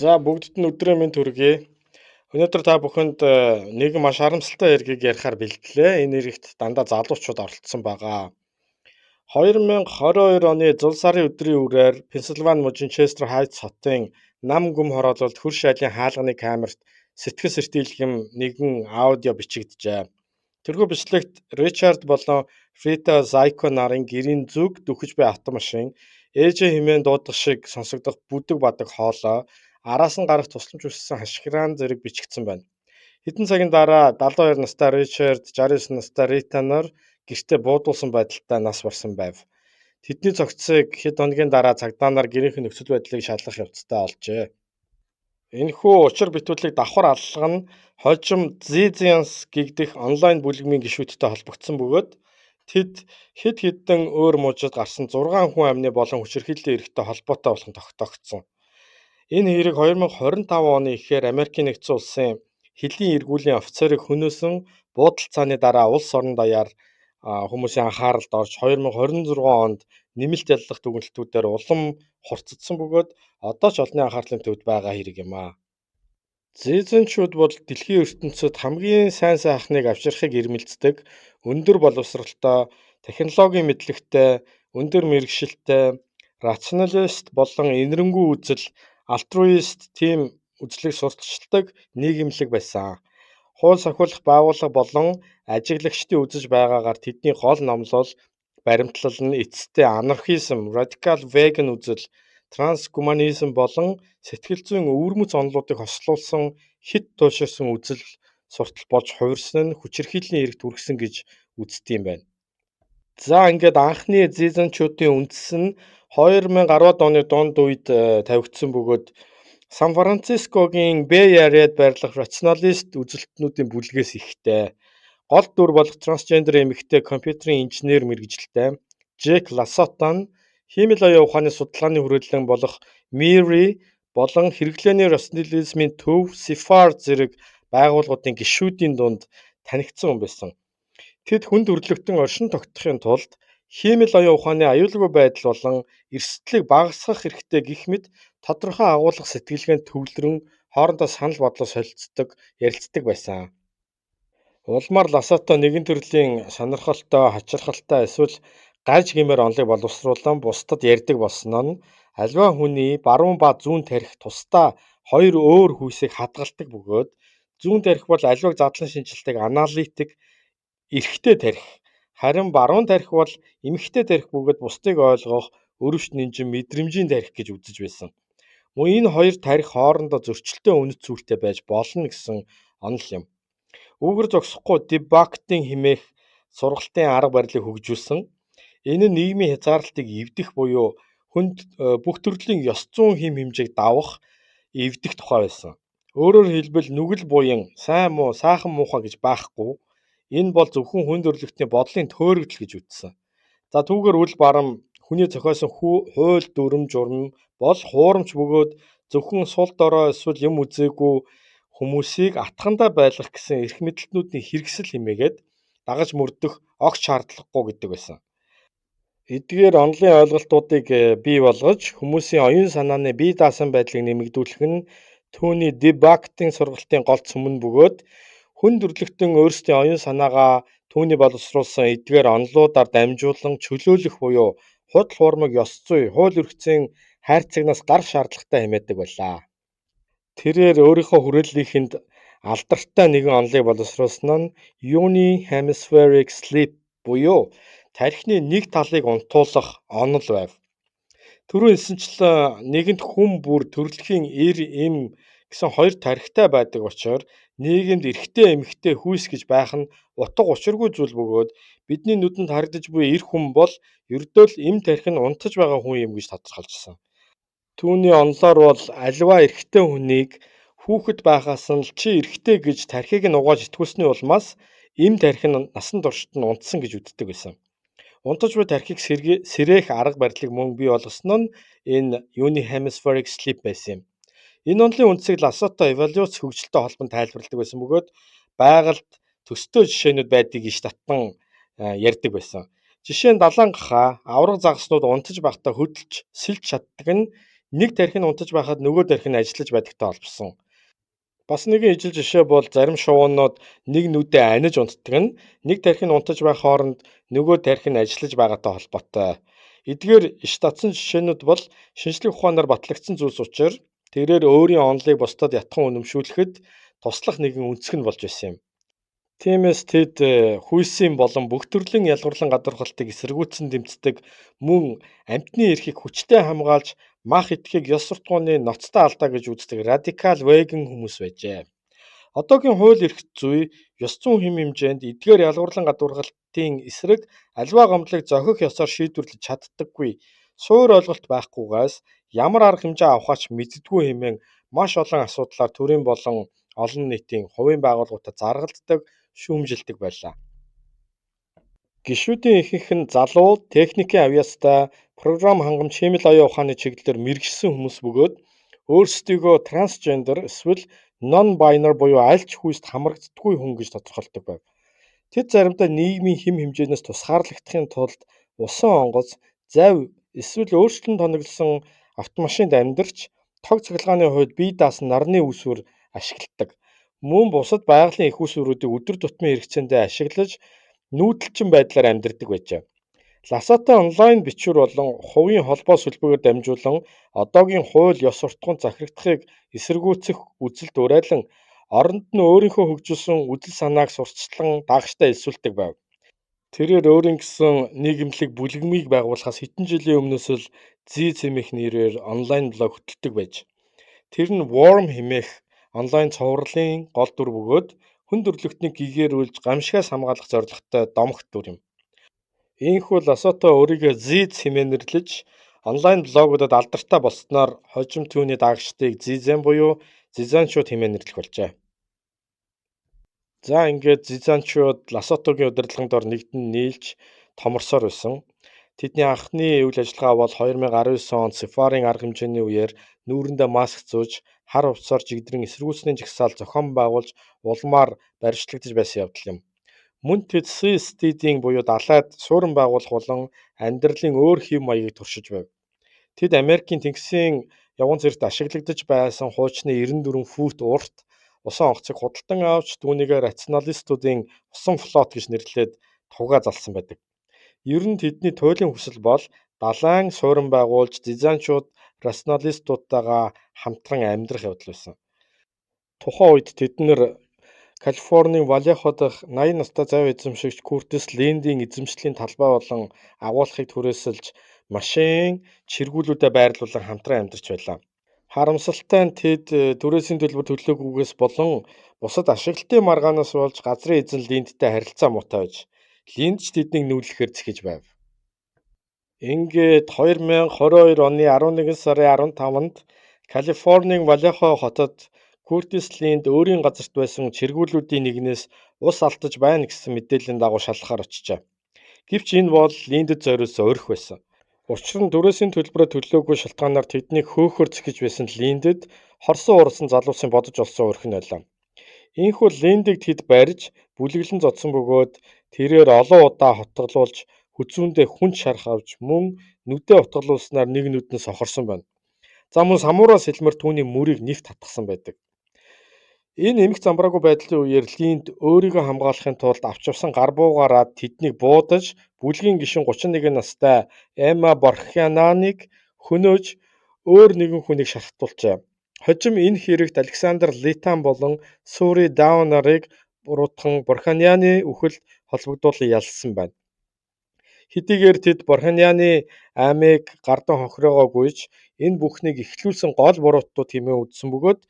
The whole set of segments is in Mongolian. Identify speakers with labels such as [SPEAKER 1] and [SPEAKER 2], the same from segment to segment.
[SPEAKER 1] За бүгдд нь өдрийн мэнд хүргэе. Өнөөдөр та бүхэнд нэг маш харамсалтай яргийг ярихаар бэлдлээ. Энэ хэрэгт дандаа залуучууд оролцсон байгаа. 2022 оны зул сарын өдрийн үрээр Пенсильвани мужийн Честер Хайтс хотын нам гүм хороололд хөрш айлын хаалганы камерт сэтгэл сэртийлгэм нэгэн аудио бичигджээ. Тэрхүү бичлэгт Ричард болон Фрита Зайко нарын гэрийн зүг дөхөж буй автомашин ээжээ хэмээн дуудах шиг сонсогдох бүдэг бадаг хоолой араас нь гарах тусламж хүссэн хашгираан зэрэг бичигдсэн байна. Хэдэн цагийн дараа 72 настай Ричард, 69 настай Рита нар гэртээ буудуулсан байдалтай нас барсан байв. Тэдний цогцыг хэд хоногийн дараа цагдаа нар гэрийнх нөхцөл байдлыг шалгах явцдаа олжээ. Энэхүү учир бүтүүлэг давхар аллага нь хожим Zizens гэгдэх онлайн бүлэгмийн гишүүдтэй холбогдсон бөгөөд тэд хэд хэдэн өөр мужид гарсан 6 хүн амны болон хүчирхийллийн эрхтэй холбоотой болох нь тогтоогдсон. Энэ хэрэг 2025 оны ихээр Америкийн нэгдсэн улсын хэлийн эргүүлийн офицерыг хөнөөсөн буудал цааны дараа улс орон даяар хүмүүсийн анхааралд орж 2026 онд нэмэлт яллах дүгнэлтүүдээр улам хурцдсан бөгөөд одоо ч олонний анхаарлын төвд байгаа хэрэг юм аа. Зизенчүүд бол дэлхийн ертөнцид хамгийн сайн сайхныг авчрахыг эрмэлздэг, өндөр боловсралтай, технологийн мэдлэгтэй, өндөр мэргэжилтэй, рационалист болон инэрэнгүй үзэл, альтруист тим үзлийг сурталчилдаг нийгэмлэг байсан. Хууль сахиулах байгууллага болон ажиглагчдын үзэж байгаагаар тэдний гол номлол баримтлал нь эцэстээ анархизм, радикал веган үзэл, трансгуманизм болон сэтгэл зүйн өвөрмөц онолуудыг хослуулсан хит тууширсан үзэл суртал болж хувирсан нь хүчирхийллийн эрхт хүргэсэн гэж үздэг юм байна. За ингээд анхны Зизенчүүдийн үндэс нь 2010-ад оны дунд үед тавигдсан бөгөөд Сан Францискогийн Бэй Ареад байрлах рационалист үзэлтнүүдийн бүлгээс ихтэй. Гол дүр болох трансгендер эмэгтэй компьютерийн инженер мэргэжилтэй Жек Лассото нь хиймэл оюун ухааны судалгааны хүрээлэн болох Мири болон хэрэглээний рационализмын төв Сефард зэрэг байгууллагуудын гишүүдийн дунд танигдсан хүн байсан. Тэд хүнд хөрлөгтөн оршин тогтохын тулд хиймэл оюун ухааны аюулгүй байдал болон эрсдлийг багасгах хэрэгтэй гэх мэт тодорхой агуулга сэтгэлгээнд төвлөрөн хоорондоо санал бодлоо солилцдог, ярилцдаг байсан. Улмаар Лассото нэгэн төрлийн сонирхолтой, хачирхалтай эсвэл гаж гэмээр онолыг боловсруулан бусдад ярьдаг болсноо нь аливаа хүний баруун ба зүүн тархи тусдаа хоёр өөр хүйсийг хадгалдаг бөгөөд зүүн тархи бол аливааг задлан шинжилдэг аналитик, эрхтэй тархи, харин баруун тархи бол эмхтэй тархи бөгөөд бусдыг ойлгох, өрөвч нинжин мэдрэмжийн тархи гэж үзэж байсан. Мөн энэ хоёр тархи хоорондоо зөрчилтэй үнэт зүйлтэй байж болно гэсэн онол юм. Үүгээр зогсохгүй дебактинг хэмээх сургалтын арга барилыг хөгжүүлсэн. Энэ нь нийгмийн хязгаарлалтыг эвдэх буюу хүнд бүх төрлийн ёс зүйн хэм хэмжээг давах, эвдэх тухай байсан. Өөрөөр хэлбэл нүгэл буян, сайн муу, сайхан муухай гэж байхгүй. Энэ бол зөвхөн хүнд хөрлөختний бодлын төөрөгдөл гэж үзсэн. За түүгээр үл барам хүний зохиосон хууль дүрм журм бол хуурамч бөгөөд зөвхөн сул дорой эсвэл юм үзээгүй хүмүүсийг атгандаа байлгах гэсэн эрх мэдэлтнүүдийн хэрэгсэл хэмээгээд дагаж мөрдөх огт шаардлагагүй гэдэг байсан. Эдгээр онолын ойлголтуудыг бий болгож хүмүүсийн оюун санааны бие даасан байдлыг нэмэгдүүлэх нь түүний дебактинг сургалтын гол цөм нь бөгөөд хүнд хөрлөختөн өөрсдийн оюун санаагаа түүний боловсруулсан эдгээр онолуудаар дамжуулан чөлөөлөх буюу худал хуурмаг ёс зүй, хууль эрхцийн хайрцагнаас гарах шаардлагатай хэмээдэг байлаа. Тэрээр өөрийнхөө хүрээллийнхэнд алдартай нэгэн онолыг боловсруулсан нь Uni Hemispheric Sleep буюу тархины нэг талыг унтуулах онол байв. Түрүү хэлсэнчлэн нэгэнт хүн бүр төрөлхийн эр эм гэсэн хоёр тархитай байдаг учраас нийгэмд эрэгтэй эмэгтэй хүйс гэж байх нь утга учиргүй зүйл бөгөөд бидний нүдэнд харагдаж буй эр хүн бол ердөө л эм тархи нь унтаж байгаа хүн юм гэж тодорхойлжсэн. Түүний онолоор бол аливаа эрэгтэй хүнийг хүүхэд байхаас нь чи эрэгтэй гэж тархийг нь угааж итгүүлсний улмаас эм тархи нь насан туршид нь унтсан гэж үздэг байсан. Унтаж буй тархийг сэрээх арга барилыг мөн бий болгосон нь энэ Uni Hemispheric Sleep байсан юм. Энэ онолын үндсийг Лассото эволюц хөгжилтэй холбон тайлбарладаг байсан бөгөөд байгальд төстэй жишээнүүд байдгийг иш татан ярьдаг байсан. Жишээ нь далайн гахаа авраг загаснууд унтаж байхдаа хөдөлж сэлж чаддаг нь Нэг тархин унтаж байхад нөгөө тархин ажиллаж байдагтай холбосон. Бас нэгэн ижил жишээ бол зарим шувуунууд нэг нүдээ аниж унтдаг нь нэг тархин унтаж байх хооронд нөгөө тархин ажиллаж байгаатай холбоотой. Эдгээр иш татсан жишээнүүд бол шинжлэх ухаанаар батлагдсан зүйлс учраас тэрээр өөрийн онолыг бусдад ятхан үнэмшүүлэхэд туслах нэгэн үнцг нь болж байсан юм. Тиймээс тэд хүйсийн болон бүх төрлийн ялгарлан гадуурхалтыг эсэргүүцэн дэмждэг мөн амьтны эрхийг хүчтэй хамгаалж мах идэхийг ёс суртахууны ноцтой алдаа гэж үздэг радикал веган хүмүүс байжээ. Одоогийн хууль эрх зүй, ёс зүйн хэм хэмжээнд эдгээр ялгарлан гадуурхалтын эсрэг аливаа гомдлыг зохих ёсоор шийдвэрлэж чаддаггүй. Суур ойлголт байхгүйгээс ямар арга хэмжээ авахаач мэддэггүй хэмээн маш олон асуудлаар төрийн болон олон нийтийн хувийн байгууллагуудад заргалддаг, шүүмжилдэг байлаа. Гишүүдийн ихэнх нь залуу, техникийн авьяастай, програм хангамж хиймэл оюун ухааны чиглэлээр мэргэжсэн хүмүүс бөгөөд өөрсдийгөө трансгендер эсвэл non-binary буюу аль ч хүйст хамрагддаггүй хүн гэж тодорхойлдог байв. Тэд заримдаа нийгмийн хэм хэмжээнээс тусгаарлагдахын тулд усан онгоц, завь эсвэл өөрчлөлтөнд тоноглосон автомашинд амьдарч тог цахилгааны хувьд бие даасан нарны үүсвэр ашигладаг. Мөн бусад байгалийн их үүсвэрүүдийг өдөр тутмын хэрэгцээндээ ашиглаж нүүдэлчин байдлаар амьдардаг байжээ. Ласатай онлайн бичвэр болон хувийн холбоо сүлбэгээр дамжуулан одоогийн хууль ёс суртахуунд захирагдахыг эсэргүүцэх үзэлд уриалан оронд нь өөрийнхөө хөгжүүлсэн үзэл санааг сурталчлан дагагчтай элсүүлдэг байв. Тэрээр өөрийн гэсэн нийгэмлэг бүлэгмийг байгуулахаас хэдэн жилийн өмнөөс л Зиз хэмээх нэрээр онлайн блог хөтэлдэг байж. Тэр нь Worm хэмээх онлайн цувралын гол дүр бөгөөд хүн төрөлхтнийг гэгээрүүлж гамшигаас хамгаалах зорилготой домогт дүр юм. Ийхүү Ласото өөрийгөө Зиз хэмээн нэрлэж онлайн блогуудад алдартай болсноор хожим түүний дагагчдыг Зизэн буюу Зизанчууд хэмээн нэрлэх болжээ. За ингээд Зизанчууд Ласотогийн удирдлаганд ор нэгдэн нийлж томорсоор байсан. Тэдний анхны үйл ажиллагаа бол 2019 онд Сафарын арга хэмжээний үеэр нүүрэндээ маск зууж хар хувцсаар жигдрэн эсэргүүцлийн жагсаал зохион байгуулж улмаар баривчлагдаж байсан явдал юм. Мөн тэд Seasteading буюу далайд суурин байгуулах болон амьдралын өөр хэв маягийг туршиж байв. Тэд Америкийн тэнгисийн явган зэрэгт ашиглагдаж байсан хуучны 94 фут урт усан онгоцыг худалдан авч түүнийгээ рационалистуудын усан флот гэж нэрлээд тугаа залсан байдаг. Ер нь тэдний туйлын хүсэл бол далайн суурин байгуулж дизайнчууд рационалистуудтайгаа хамтран амьдрах явдал байсан. Тухайн үед тэд нэр Калифорний Валехо дахь 80 настай завь эзэмшигч Куртис Линдийн эзэмшлийн талбай болон агуулгыг түрээсэлж машин, чиргүүлүүдэд байрлуулан хамтран амьдарч байлаа. Харамсалтай нь тэд түрээсийн төлбөр төлөөгүйгээс болон бусад ашиглалтын маргаанаас болж газрын эзэн Линдтэй харилцаа муутай байж Линд ч тэднийг нүүлгэхээр зэхэж байв. Ингээд 2022 оны 11 сарын 15-нд Калифорний Валехо хотод Куртис Линд өөрийн газарт байсан чиргүүлүүдийн нэгнээс ус алдаж байна гэсэн мэдээллийн дагуу шалгахаар очжээ. Гэвч энэ бол Линдэд зориулсан орхи байсан. Учир нь түрээсийн төлбөрөө төлөөгүй шалтгаанаар тэднийг хөөхөр зэхэж байсан Линдэд хорсон урсан залуусын бодож олсон орхи нь байлаа. Ийхүү Линдийг тэд барьж бүлэглэн зодсон бөгөөд тэрээр олон удаа хотголуулж хүзүүндээ хүнч шарах авч мөн нүдээ утгалуулснаар нэг нүд нь сохорсон байна. За мөн самуураас хэлмэр түүний мөрийг нэгт татгсан байдаг. Энэ эмх замбраагүй байдлын үеэр Линд өөрийгөө хамгаалахын тулд авч явсан гар буугаараа тэднийг буудаж бүлгийн гишүүн 31 настай Эмма Борхянаныг хөнөөж өөр нэгэн хүнийг шалгатуулжээ. Хожим энэ хэрэгт Александр Литан болон Сури Даунарыг буруутхан Борханяны үхэлд холбогдуулан ялсан байна. Хэдийгээр тэд Борханяны аймыг гардан хохироогоогүйч энэ бүхнийг эхлүүлсэн гол буруутууд хэмээн үзсэн бөгөөд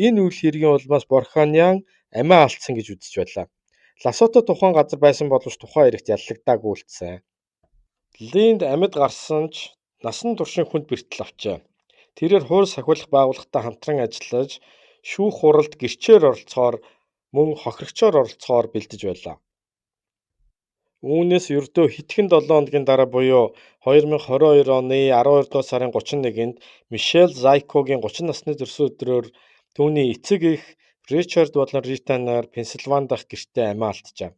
[SPEAKER 1] энэ үйл хэргийн улмаас Борханян амиа алдсан гэж үзэж байлаа. Ласото тухайн газар байсан боловч тухайн хэрэгт яллагдаагүй үлдсэн. Линд амьд гарсан ч насан туршийн хүнд бэртэл авчээ. Тэрээр хууль сахиулах байгууллагатай хамтран ажиллаж шүүх хуралд гэрчээр оролцохоор мөн хохирогчоор оролцохоор бэлдэж байлаа. Үүнээс ердөө хэдхэн 7 хоногийн дараа буюу 2022 оны 12 дугаар сарын 31-нд Мишель Зайкогийн 30 насны төрсөн өдрөөр түүний эцэг эх Ричард болон Рита нар Пенсильвани дахь гэртээ амиа алдчихав.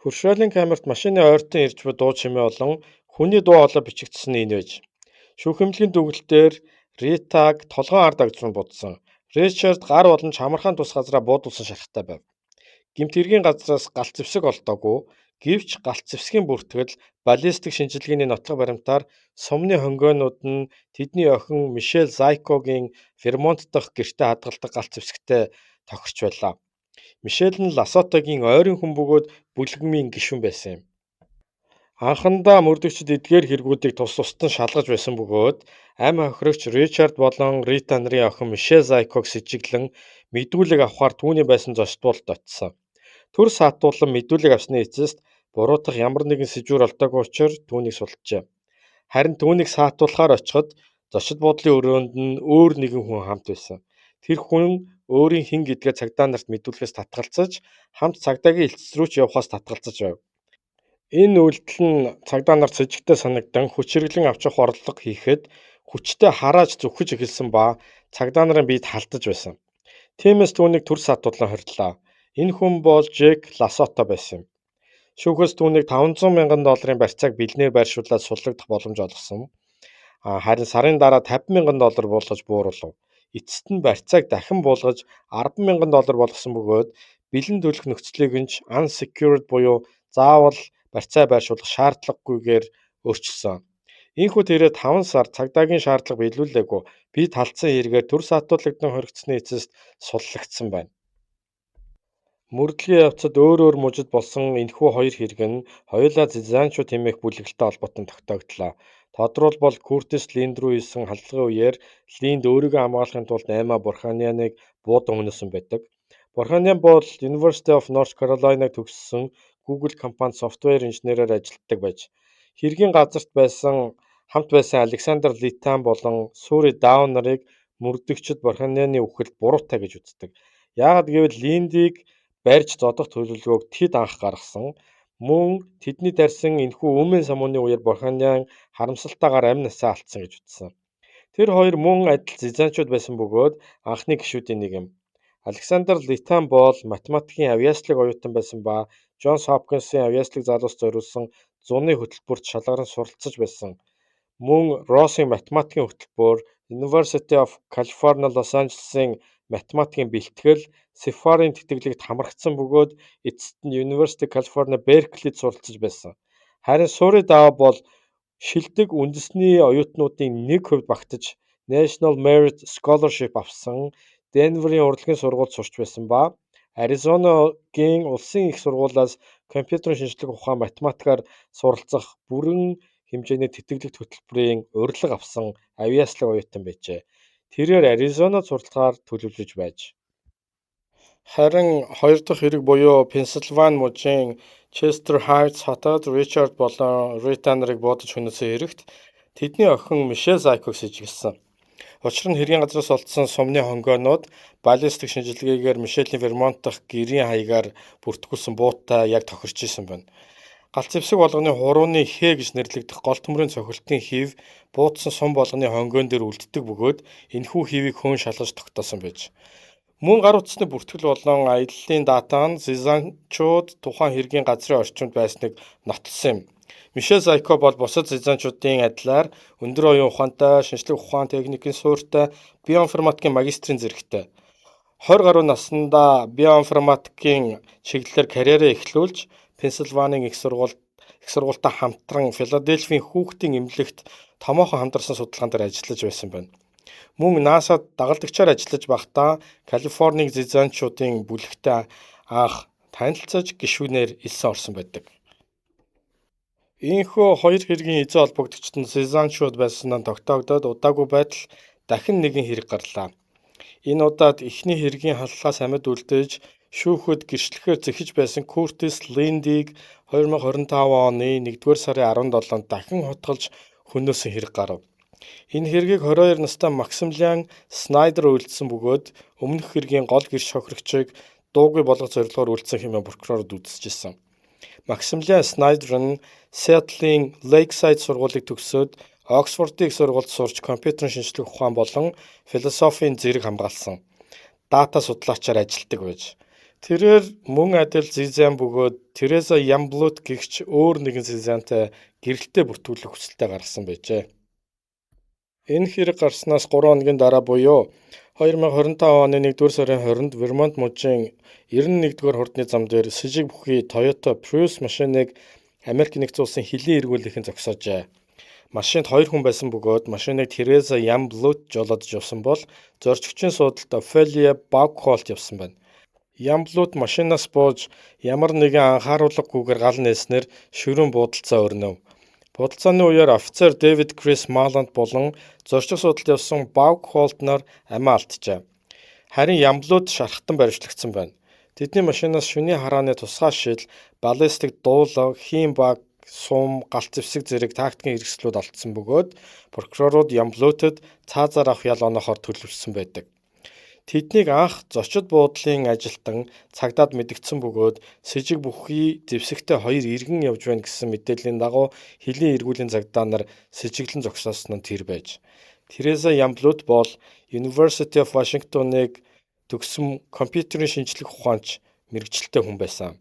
[SPEAKER 1] Хөршөөлийн камерт машины ойртон ирж буй дуу чимээ болон хүний дуу хоолой бичигдсэн нь энэ байж. Шүүхэмлэгийн дүгнэлтээр Ритаг толгойн ард агч руу будсан. Ричард гар болон чамархан тус газараа буудуулсан шархтай байв. Гэмт хэргийн газраас галт зэвсэг олдоогүй. Гэвч галт зэвсгийн бүртгэл баллистик шинжилгээний нотлох баримтаар сумны хонгойнууд нь тэдний охин Мишель Зайкогийн Вермонт дахь гэртээ хадгалдаг галт зэвсэгтэй тохирч байлаа. Мишель нь Ласотогийн ойрын хүн бөгөөд бүлэгмийн гишүүн байсан юм. Анхандаа мөрдөгчд эдгээр хэрэгүүдийг тус тусад нь шалгаж байсан бөгөөд амь хохирогч Ричард болон Рита нарын охин Мишель Зайког сэжиглэн мэдүүлэг авахар түүний байсан зочдуулалт очсон. Төр саатуулан мэдүүлэг авсны эцэст буруутгах ямар нэгэн сэжүүр олдоогүй учраас түүнийг сулджээ. Харин түүнийг саатуулахаар очиход зочид буудлын өрөөнд нь өөр нэгэн хүн хамт байсан. Тэр хүн өөрийн хэн гэдгээ цагдаа нарт мэдүүлэхээс татгалзаж, хамт цагдаагийн элцэс рүү ч явахаас татгалзаж байв. Энэ үйлдэл нь цагдаа нарт сэжигтэй санагдан хүч хэрэглэн авчих орлого хийхэд хүчтэй харааж зүхэж эхэлсэн ба цагдаа нарын биед халдаж байсан. Тиймээс түүнийг төр саатуулан хориллоо. Энэ хүн бол Жек Ласото байсан юм. Шүүхээс түүнийг $500,000 барьцааг бэлнээр байршуулаад суллагдах боломж олгосон. Харин сарын дараа $50,000 буулгаж бууруулав. Эцэст нь барьцааг дахин буулгаж $10,000 болгосон бөгөөд бэлэн төлөх нөхцөлийг нь unsecured буюу заавал барьцаа байршуулах шаардлагагүйгээр өөрчилсөн. Ийхүү тэрээр 5 сар цагдаагийн шаардлага биелүүлээгүй бид талдсан хэрэгээр төр саатуулагдсан хоригдсны эцэст суллагдсан байна. Мөрдлөгийн явцад өөр мужид болсон энэхүү хоёр хэрэг нь хоёулаа Зизанчо тэмээх бүлэглэлтэй холбоотой тогтогдлоо. Тодорхойлбол Куртис Линд рүү хийсэн халдлагын үеэр Линд өөрийгөө хамгаалахын тулд Эмма Бурханианыг буудан хөнөөсөн байдаг. Бурханиан бол University of North Carolina-г төгссөн Google компанид софтвер инженерээр ажилладаг байж хэргийн газарт хамт байсан Александр Литан болон Сүри Даун нарыг мөрдөгчд Бурханианы үхэлд буруутай гэж үздэг. Яагад гэвэл Линдийг барьж зодох төлөвлөгөөг тэд анх гаргасан. Мөн тэдний тарьсан энэхүү өмнө самууны үеэр Бурханиан харамсалтайгаар амь насаа алдсан гэж үзсэн. Тэр хоёр мөн адил Зизанчууд байсан бөгөөд анхны гишүүдийн нэг юм. Александр Литан бол математикийн авьяаслаг оюутан байсан ба Джонс Хопкинсын авьяаслаг залуус зориулсан зуны хөтөлбөрт шалгаран суралцаж байсан. Мөн Россын математикийн хөтөлбөр, University of California Los Angeles-ийн математикийн бэлтгэл, Сефарын тэтгэлэгт хамрагдсан бөгөөд эцэст нь University of California Berkeley-д суралцаж байсан. Харин Сүри Дау бол шилдэг үндэсний оюутнуудын 1% багтаж National Merit Scholarship авсан Денверийн урлагийн сургуульд сурч байсан ба Аризонагийн улсын их сургуулиас компьютерийн шинжлэх ухаан математикаар суралцах бүрэн хэмжээний тэтгэлэгт хөтөлбөрийн урилга авсан авьяаслаг оюутан байжээ. Тэрээр Аризонад суралцахаар төлөвлөж байж. Харин хоёр дахь хэрэг буюу Пенсильвани мужийн Честер Хайтс хотод Ричард болон Рита нарыг буудаж хөнөөсөн хэрэгт тэдний охин Мишель Зайког сэжиглсэн. Учир нь хэргийн газраас олдсон сумны хонгойнууд баллистик шинжилгээгээр Мишелийн Вермонт дахь гэрийн хаягаар бүртгүүлсэн буутай яг тохирч исэн байна. Галт зэвсэг болгоны хурууны хээ гэж нэрлэгдэх гол төмрийн цохилтын хив буутсан сум болгоны хонгойн дээр үлддэг бөгөөд энэхүү хивийг хөн шалгаж тогтоосон байж. Мөн гар утасны бүртгэл болон аяллалын дата нь Зизанчууд тухайн хэргийн газрын орчимд байсныг нотолсон юм. Мишель Зайко бол бусад Зизанчуудын адилаар өндөр оюун ухаантай, шинжлэх ухаан техникийн суурьтай, биоинформатикийн магистрийн зэрэгтэй. 20 гаруй наснда биоинформатикийн чиглэлээр карьераа эхлүүлж, Пенсильванийн их сургуультай хамтран Филадельфийн хүүхдийн эмнэлэгт томоохон хамтарсан судалгаан дээр ажиллаж байсан байна. Мөн NASA-д дагалдагчаар ажиллаж байхдаа Калифорник Зизанчуудын бүлэгтэй анх танилцаж гишүүнээр элсэн орсон байдаг. Ийхүү хоёр хэргийн эзэн холбогдогчд нь Зизанчууд байсан нь тогтоогдоод удаагүй байтал дахин нэгэн хэрэг гарлаа. Энэ удаад эхний хэргийн халдлаас амьд үлдээж шүүхэд гэрчлэхээр зэхэж байсан Куртис Линдийг 2025 оны 1-р сарын 17-нд дахин хутгалж хөнөөсөн хэрэг гарав. Энэ хэргийг 22 настай Максимилиан Снайдер үйлдсэн бөгөөд өмнөх хэргийн гол гэрч хохирогчийг дуугүй болгох зорилгоор үйлдсэн хэмээн прокурорд үзэжсэн. Максимилиан Снайдер нь Сиэтлын Лейксайд сургуулийг төгсөөд Оксфордын их сургуульд сурч компьютерийн шинжлэх ухаан болон философийн зэрэг хамгаалсан. Дата судлаачаар ажилладаг байж. Тэрээр мөн адил Зизан бөгөөд Тереза Ямблут гэгч өөр нэгэн Зизантай гэрэлтэй бүртгүүлэх хүсэлтэд гаргасан байжээ. Энэ хэрэг гарснаас 3 хоногийн дараа буюу 2025 оны 1-р сарын 20-нд Вермонт мужийн 91-р хурдны зам дээр с жиг бүхий Toyota Prius машиныг Америк нэгдсэн улсын хилийн эргүүлэхэн зогсоожээ. Машинд 2 хүн байсан бөгөөд машиныг Тереза Ямблут жолоодож явсан бол зорчигчийн суудалд Офелия Баукхолт явсан байна. Ямблут машинаас бууж ямар нэгэн анхааруулгагүйгээр гал нээснээр ширүүн буудалцаа өрнөв. Буудалцааны үеэр офицер Дэвид Крис Маланд болон зорчих судалд явсан Баукхолт нар амиа алджээ. Харин Ямблут шархтан баривчлагдсан байна. Тэдний машинаас шөнийн харааны тусгай шил, баллистик дуулаг, хийм баг, сум, галт зэвсэг зэрэг тактикийн хэрэгслүүд алдсан бөгөөд прокурорууд Ямблутад цаазаар авах ял оноохоор төлөвлөсөн байдаг. Тэднийг анх зочид буудлын ажилтан цагдаад мэдгдсэн бөгөөд с жиг бүхий зэвсэгтэй 2 иргэн явж байна гэсэн мэдээллийн дагуу хилийн эргүүлийн цагдаа нар сэжиглэн зогсоосон нь тэр байж. Тереза Ямблут бол University of Washington-ыг төгссөн компьютерийн шинжлэх ухаанч мэргэжилтэй хүн байсан.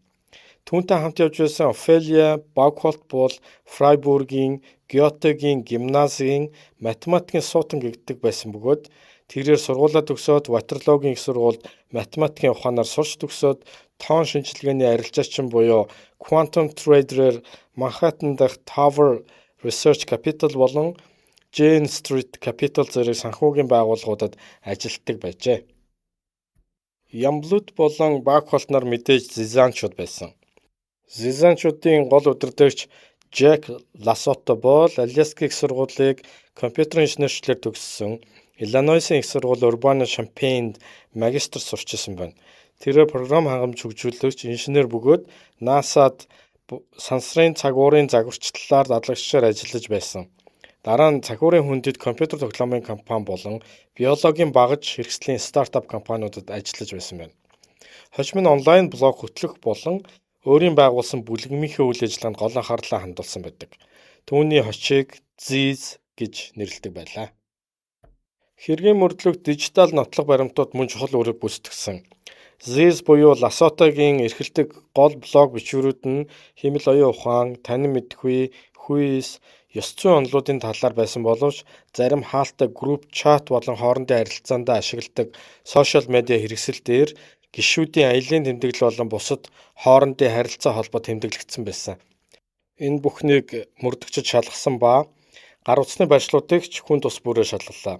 [SPEAKER 1] Түүнтэй хамт явж байсан Офелия Баукхолт бол Фрайбургийн Гётегийн гимназийн математикийн суутан гэгддэг байсан бөгөөд тэрээр сургуулаа төгсөөд Ватерлоогийн их сургуульд математикийн ухаанаар сурч төгсөөд тоон шинжилгээний арилжаачин буюу Quantum Trader-ээр Манхэттен дахь Tower Research Capital болон Jane Street Capital зэрэг санхүүгийн байгууллагуудад ажилладаг байжээ. Ямблут болон Баукхолт нар мэдээж зизанчууд байсан. Зизанчуудын гол удирдагч Жак Ласото бол Аляскийн их сургуулийг компьютерийн инженерчлэр төгссөн. Иллинойсын их сургууль Urbana-Champaign'д магистр сурч ирсэн байна. Тэрээр програм хангамж хөгжүүлэгч инженер бөгөөд NASA-д сансрын цагуурын загварчлалаар дадлагчаар ажиллаж байсан. Дараа нь цахиурын хүндэд компьютер тоглоомын компани болон биологийн багаж хэрэгслийн стартап компаниудад ажиллаж байсан байна. Хожим нь онлайн блог хөтлөх болон өөрийн байгуулсан бүлэгмийнхээ үйл ажиллагаанд гол анхаарлаа хандуулсан байдаг. Түүний хочийг Ziz гэж нэрлэдэг байлаа. Хэргийн мөрдлөгт дижитал нотлох баримтууд мөн чухал үүрэг гүйцэтгсэн. Ziz буюу Ласотогийн эрхэлдэг гол блог бичвэрүүд нь хэмэл оюун ухаан, танин мэдхүй, хүйс, ёс зүйн онолуудын талаар байсан боловч зарим хаалттай групп чат болон хоорондын харилцаанд ашигладаг сошиал медиа хэрэгсэл дээр гишүүдийн аялын тэмдэглэл болон бусад хоорондын харилцаа холбоо тэмдэглэгдсэн байсан. Энэ бүхнийг мөрдөгчд шалгасан ба гар утасны байршлуудыг ч хүн тус бүрээр шалгаллаа.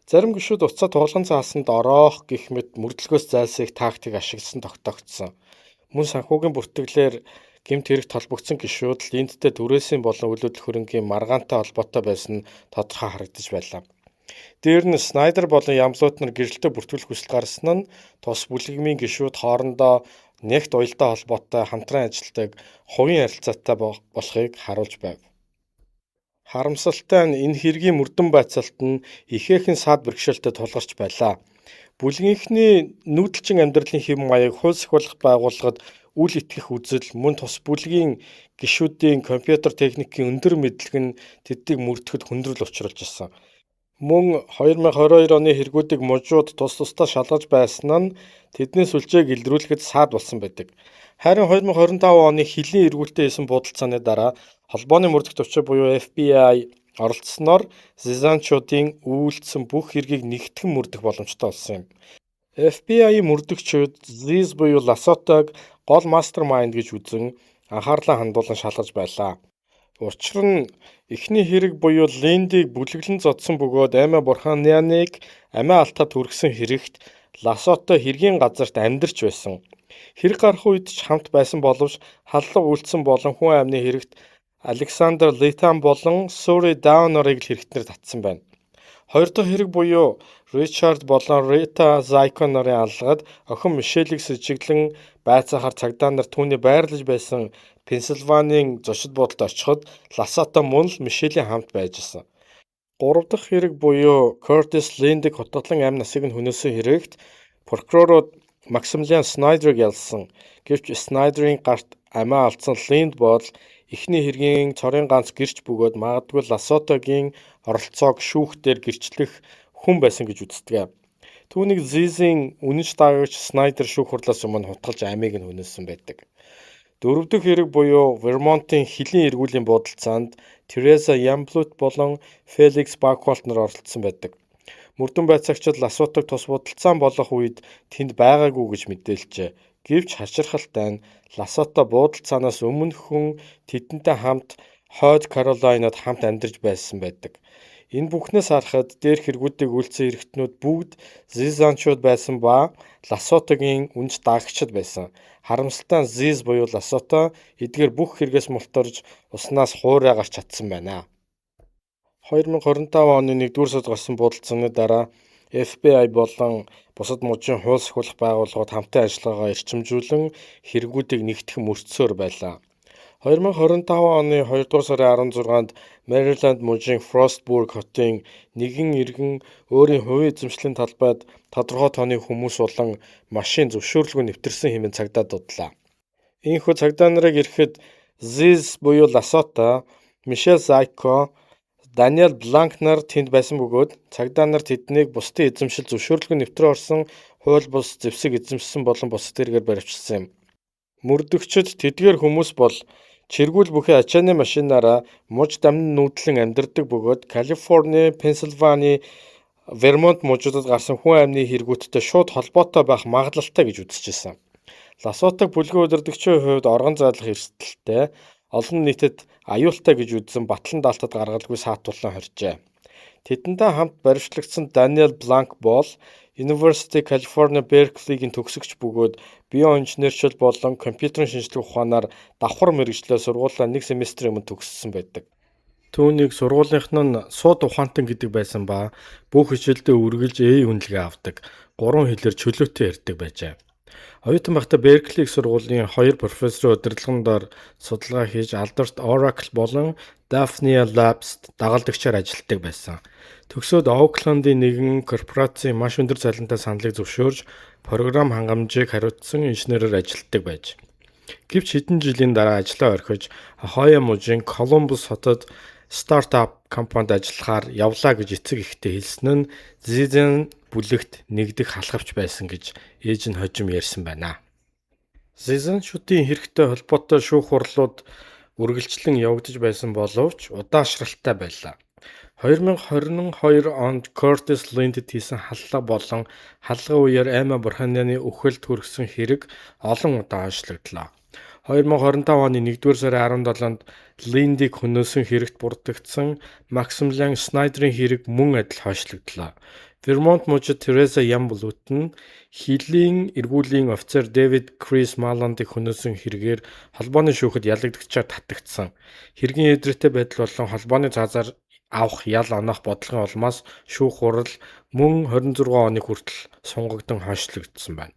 [SPEAKER 1] Зарим гишүүд утсаа туулган цаасанд ороох гэх мэт мөрдлөгөөс зайлсхийх тактик ашигласан тогтоогдсон. Мөн санхүүгийн бүртгэлээр гэмт хэрэгт холбогдсон гишүүд л эндтэй түрээсийн болон үлдэл хөрөнгийн маргаантай холбоотой байсан нь тодорхой харагдаж байлаа. Дээр нь Снайдер болон Ямблут нар гэрэлтэй бүртгэл хүсэл гаргасан нь тус бүлэгмийн гишүүд хоорондоо нэгт уялдаа холбоотой хамтран ажилладаг хувийн харилцаатай болохыг харуулж байв. Харамсалтай нь энэ хэргийн мөрдөн байцаалт нь ихээхэн саад бэрхшээлтэй тулгарч байлаа. Бүлгийнхний нүүдэлчин амьдралын хэв маяг хуульсахуулах байгууллагад үл итгэх үзэл мөн тус бүлгийн гишүүдийн компьютер техникийн өндөр мэдлэг нь тэднийг мөрдөхөд хүндрэл учруулж ирсэн. Мөн 2022 оны хэрэгүүдийг мужууд тус тусдаа шалгаж байсан нь тэдний сүлжээг илрүүлэхэд саад болсон байдаг. Харин 2025 оны хилийн эргүүлэлтэд хийсэн буудалцааны дараа холбооны мөрдөх төвчөө буюу FBI оролцсноор зизанчуудын үйлдсэн бүх хэргийг нэгтгэн мөрдөх боломжтой болсон юм. FBI-ийн мөрдөгчид Ziz буюу Ласотог гол мастермайнд гэж үзэн анхаарлаа хандуулан шалгаж байлаа. Учир нь эхний хэрэг буюу Линдийг бүлэглэн зодсон бөгөөд Аймаа Бурханяныг амиа алтад хүргэсэн хэрэгт Ласото хэргийн газарт амьдарч байсан. Хэрэг гарах үед ч хамт байсан боловч халлага үйлдсэн болон хүн амны хэрэгт Александр Литан болон Сури Даунерыг л хэрэгтнэр татсан байна. Хоёр дахь хэрэг буюу Ричард болон Рита Зайконорын аллагад охин Мишелийг сэжиглэн байцаахаар цагдаа нар түүний байрлаж байсан Пенсильванийн зочид буудалд очиход Ласото мөн л Мишелийн хамт байж исэн. Гурав дахь хэрэг буюу Кертис Линдийг хутгатлан амь насыг нь хөнөөсөн хэрэгт прокурорууд Максимилиан Снайдерыг ялсан. Гэвч Снайдерийн гарт амиа алдсан Линд бол эхний хэргийн цорын ганц гэрч бөгөөд магадгүй Ласотогийн оролцоог шүүхтээр гэрчлэх хүн байсан гэж үздэг. Түүнийг Ziz-ийн үнэнч дагагч Снайдер шүүх хурлаас өмнө хутгалж амийг нь хөнөөсөн байдаг. Дөрөв дэх хэрэг буюу Вермонтын хилийн эргүүлийн буудалцаанд Тереза Ямблут болон Феликс Бакхолт нар оролцсон байдаг. Мөрдөн байцаагчид Ласотог тус будалцаан болох үед тэнд байгаагүй гэж мэдээлжээ. Гэвч хачирхалтай нь Ласото буудалцаанаас өмнө хүн тэдэнтэй хамт Хойд Каролинад хамт амьдарч байсан байдаг. Энэ бүхнээс харахад дээрх хэрэгүүдийг үйлцсэн эрэгтнүүд бүгд Зизанчууд байсан ба Ласотогийн үнж даагчид байсан. Харамсалтай нь Зиз буюу Ласото эдгээр бүх хэрэгээс мултарж уснаас хуурай гарч чадсан байна. 2025 оны 1-р сард гарсан буудалцааны дараа FBI болон бусад мужийн хууль сахиулах байгууллагууд хамтын ажиллагаагаа эрчимжүүлэн хэрэгүүдийг нэгтгэх мөрцсөөр байлаа. 2025 оны 2-р сарын 16-нд Мэриленд мужийн Frostburg хотын нэгэн иргэн өөрийн хувийн эзэмшлийн талбайд тодорхой тооны хүмүүс болон машин зөвшөөрлгүй нэвтэрсэн хэмээн цагдаа дуудлаа. Иймээс цагдаа нарыг ирэхэд Ziz буюу Ласото, Мишель Зайко, Даниэл Бланк нар тэнд байсан бөгөөд цагдаа нар тэднийг бусдын эзэмшил зөвшөөрлгүй нэвтрээ орсон хууль бус зэвсэг эзэмшсэн болон бусад хэрэгээр баривчилсан юм. Мөрдөгчид тэдгээр хүмүүс бол чиргүүл бүхий ачааны машинаараа муж дамнан нүүдлэн амьдардаг бөгөөд Калифорни, Пенсильвани, Вермонт мужуудад гарсан хүн амны хэрэгүүдтэй шууд холбоотой байх магадлалтай гэж үзчихсэн. Ласотог бүлгийн удирдагчийн хувьд оргон зайлах эрсдэлтэй олон нийтэд аюултай гэж үзсэн Батлан даалтад гаргалгүй саатуулан хорьжээ. Тэдэнтэй хамт баривчлагдсан Даниэл Бланк бол University California Berkeley-гийн төгсөгч бөгөөд биоинженерчил болон компьютерийн шинжилгээ ухаанаар давхар мэргэжлээ сургуулаа 1 семестрийн өмнө төгссөн байдаг. Түүнийг сургуулийнх нь сууд ухаантан гэдэг байсан ба бүх хичээлдээ үргэлж A үнэлгээ авдаг. 3 хэлээр чөлөөтэй ярьдаг байжээ. Оюутан байхдаа Беркли их сургуулийн 2 профессорын удирдлаганд судалгаа хийж алдарт Oracle болон Daphne Labs дагалдагчаар ажилладаг байсан. Төгсөөд Оуклендийн нэгэн корпорацийн маш өндөр цалинтай саналыг зөвшөөрж програм хангамжийг хариуцсан инженерээр ажилладаг байж. Гэвч хэдэн жилийн дараа ажлаа орхиж Ohio мужийн Columbus хотод стартап компанид ажиллахаар явлаа гэж эцэг ихтэй хэлсэн нь Зизэн бүлэгт нэгдэх халахвч байсан гэж ээж нь хожим ярьсан байна. Зизэн шүтийн хэрэгтэй холбоотой шүүх хурлууд үргэлжлэн явагдаж байсан боловч удаашралтай байлаа. 2022 онд Curtis Lindt хийсэн халлага болон халлагын үеэр Аймаа Бурханяны үхэлд хүргэсэн хэрэг олон удаа хойшлогдлоо. 2025 оны 1-р сарын 17-нд Линдийг хөнөөсөн хэрэгт бурдагдсан Максимилиан Снайдерийн хэрэг мөн адил хойшлогдлоо. Вермонт мужид Тереза Ямблут нь хилийн эргүүлийн офицер Дэвид Крис Маландыг хөнөөсөн хэрэгээр холбооны шүүхэд ялагдагчаар татагдсан. Хэргийн эдрээтэй байдал болон холбооны цаазаар авах ял оноох бодлогын улмаас шүүх хурал мөн 26 оны хүртэл сунгагдсан хойшлогдсон байна.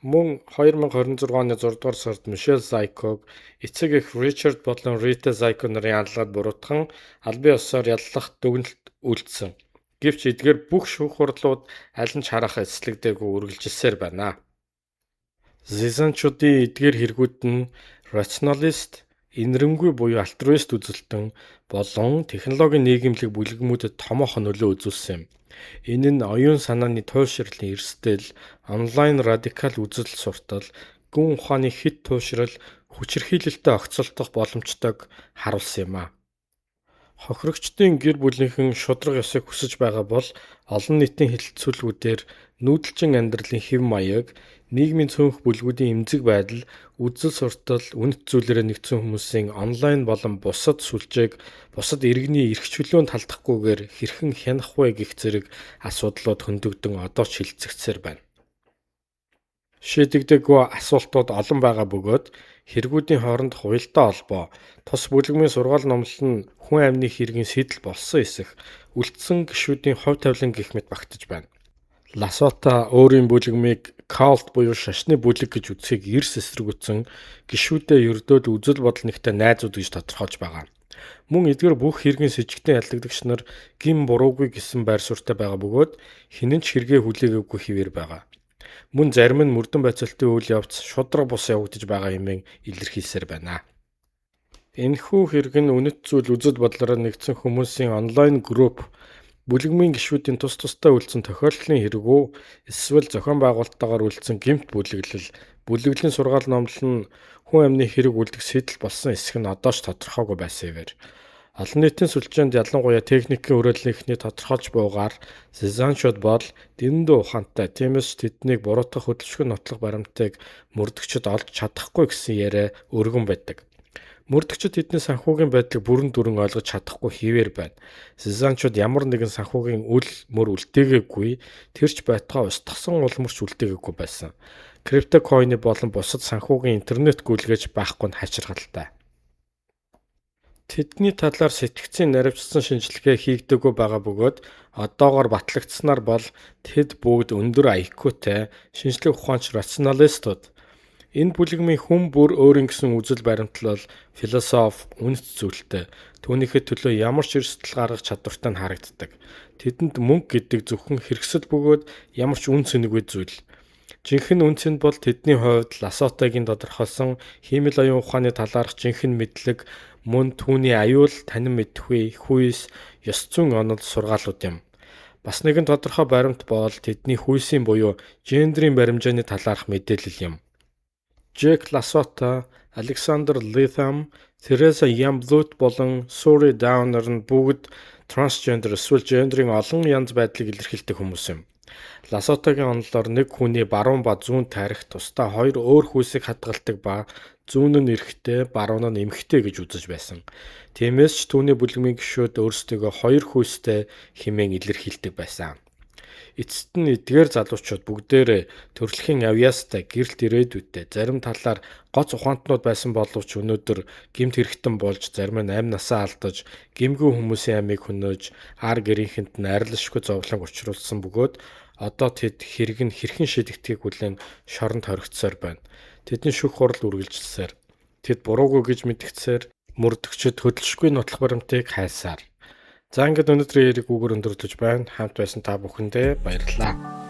[SPEAKER 1] Мөн 2026 оны 6 дугаар сард Мишель Зайког эцэг эх Ричард болон Рита Зайко нарын алгаад буруутган албан ёсоор яллах дүгнэлт үйлдсэн. Гэвч эдгээр бүх шүүх хурлууд аль нь ч харахад эслэгдээгүй үргэлжилсээр байна. Зизанчуудын эдгээр хэрэгүүд нь рационалист, инэрэнгүй буюу альтруист үзэлтэн болон технологийн нийгэмлэг бүлэгмүүдэд томоохон нөлөө үзүүлсэн юм. Энэ нь оюун санааны туйлшралын эрсдэл, онлайн радикал үзэл суртал, гүн ухааны хэт туйлшрал, хүчирхийлэлтэй огцолдох боломжтойг харуулсан юм а. Хохирогчдын гэр бүлийнхэн шудраг ёсыг хүсэж байгаа бол олон нийтийн хэлэлцүүлгүүдээр нүүдэлчин амьдралын хэв маяг, нийгмийн цөөнх бүлгүүдийн эмзэг байдал, үзэл суртал, үнэт зүйлээрээ нэгдсэн хүмүүсийн онлайн болон бусад сүлжээг бусад иргэний эрх чөлөөнд талдахгүйгээр хэрхэн хянах вэ гэх зэрэг асуудлууд хөндөгдөн одоо ч хилцэгдсээр байна. Шийдэгдэггүй асуултууд олон байгаа бөгөөд хэрэгүүдийн хооронд хуйлтай холбоо, тус бүлэгмийн сургаал номлол нь хүн амны хэргийн сэтэл болсон эсэх үлдсэн гишүүдийн хувь тавилан гэх мэт багтаж байна. Ласото өөрийн бүлэгмийг cult буюу шашны бүлэг гэж үзхийг эрс эсрэгүүцэн гишүүдэд ердөөд үзэл бодол нэгтэй найзууд гэж тодорхойлж байгаа. Мөн эдгээр бүх хэргийн с ิจ гтэн ялдагдагч нар гин буруугүй гэсэн байр суурьтай байгаа бөгөөд хинэн ч хэрэгээ хүлээгээгүй хэвээр байгаа. Мөн зарим нь мөрдөн байцаалтын үйл явц шудраг бус явагдаж байгаа хэмээн илэрхийлсээр байна. Энэхүү хэрэг нь үнэт зүйл үзэл бодлороо нэгдсэн хүмүүсийн онлайн групп бүлэгмийн гишүүдийн тус тустай үйлдсэн тохиолдлын хэрэг үү эсвэл зохион байгуулалттайгаар үйлдсэн гэмт бүлэглэл Бүлэглэлийн сургаал номлол нь хүн амны хэрэг үлдэх сэтэл болсон эсэх нь одоо ч тодорхойгүй байсан юм. Олон нийтийн сүлжээнд ялангуяа техникийн хүрээлэнхний тодорхойлж буугаар Сезанчууд бол дэндүү ухаантай. Тиймээс тэднийг буруутгах хөдөлшгүй нотлох баримтыг мөрдөгчд олж чадахгүй гэсэн яриа өргөн байдаг. Мөрдөгчд тэдний санхүүгийн байдлыг бүрэн дүрэн ойлгож чадахгүй хിവэр байна. Сезанчууд ямар нэгэн санхүүгийн үл мөр үлдээгээгүй, тэрч байтугай устгасан улмөрч үлдээгээгүй байсан. Криптокойны болон бусад санхүүгийн интернет гүйлгэж байхгүй нь хачиргалтай. Тэдний талаар сэтгцийн наривчсан шинжилгээ хийгдэггүй байгаа бөгөөд одоогоор батлагдсанаар бол тэд бүгд өндөр IQ-тэй шинжлэх ухаанч рационалистууд. Энэ бүлэгмийн хүн бүр өөрийн гэсэн үзэл баримтлал, философи, үнэт зүйлтэй. Түүнийхээ төлөө ямар ч эрсдэл гаргах чадвартай нь харагддаг. Тэдэнд мөнгө гэдэг зөвхөн хэрэгсэл бөгөөд ямар ч үн цэнэгүй зүйл. Жинхэнэ үн цэн бол тэдний хувьд Ласотагийн тодорхойлсон хиймэл оюун ухааны талаарх жинхэнэ мэдлэг, мөн түүний аюул, танин мэдхүй, хүйс, ёс зүйн онол сургаалууд юм. Бас нэгэн тодорхой баримт бол тэдний хүйсийн буюу гендрийн баримжааны талаарх мэдээлэл юм. Жек Ласота, Александр Лэtham, Тереза Ямблут болон Сури Даунер нь бүгд трансгендер эсвэл гендрийн олон янз байдлыг илэрхийлдэг хүмүүс юм. Ласотагийн онолоор нэг хүний баруун ба зүүн тарих тусдаа хоёр өөр хүйсийг хадгалдаг ба зүүн нь эрэгтэй, баруун нь эмэгтэй гэж үзэж байсан. Тиймээс ч түүний бүлэгмийн гишүүд өөрсдөө хоёр хүйстэй хэмээн илэрхийлдэг байсан. Эцэст нь эдгээр залуучууд бүгдээрээ төрөлхийн авьяастай, гэрэлт ирээдүйтэй, зарим талаар гоц ухаантнууд байсан боловч өнөөдөр гэмт хэрэгтэн болж зарим нь амь насаа алдаж, гэмгүй хүмүүсийн амийг хөнөөж, ар гэрийнхэнд нь арилшгүй зовлон учруулсан бөгөөд одоо тэд хэрэг нь хэрхэн шийдэгдхийг хүлээн шоронд хоригдсоор байна. Тэдний шүх хурал үргэлжилсээр, тэд буруугүй гэж мэдгцээр мөрдөгчд хөдөлшгүй нотлох баримтыг хайсаар. За ингээд өнөөдрийн яриг үгээр өндөрлөж байна. Хамт байсан та бүхэндээ баярлалаа.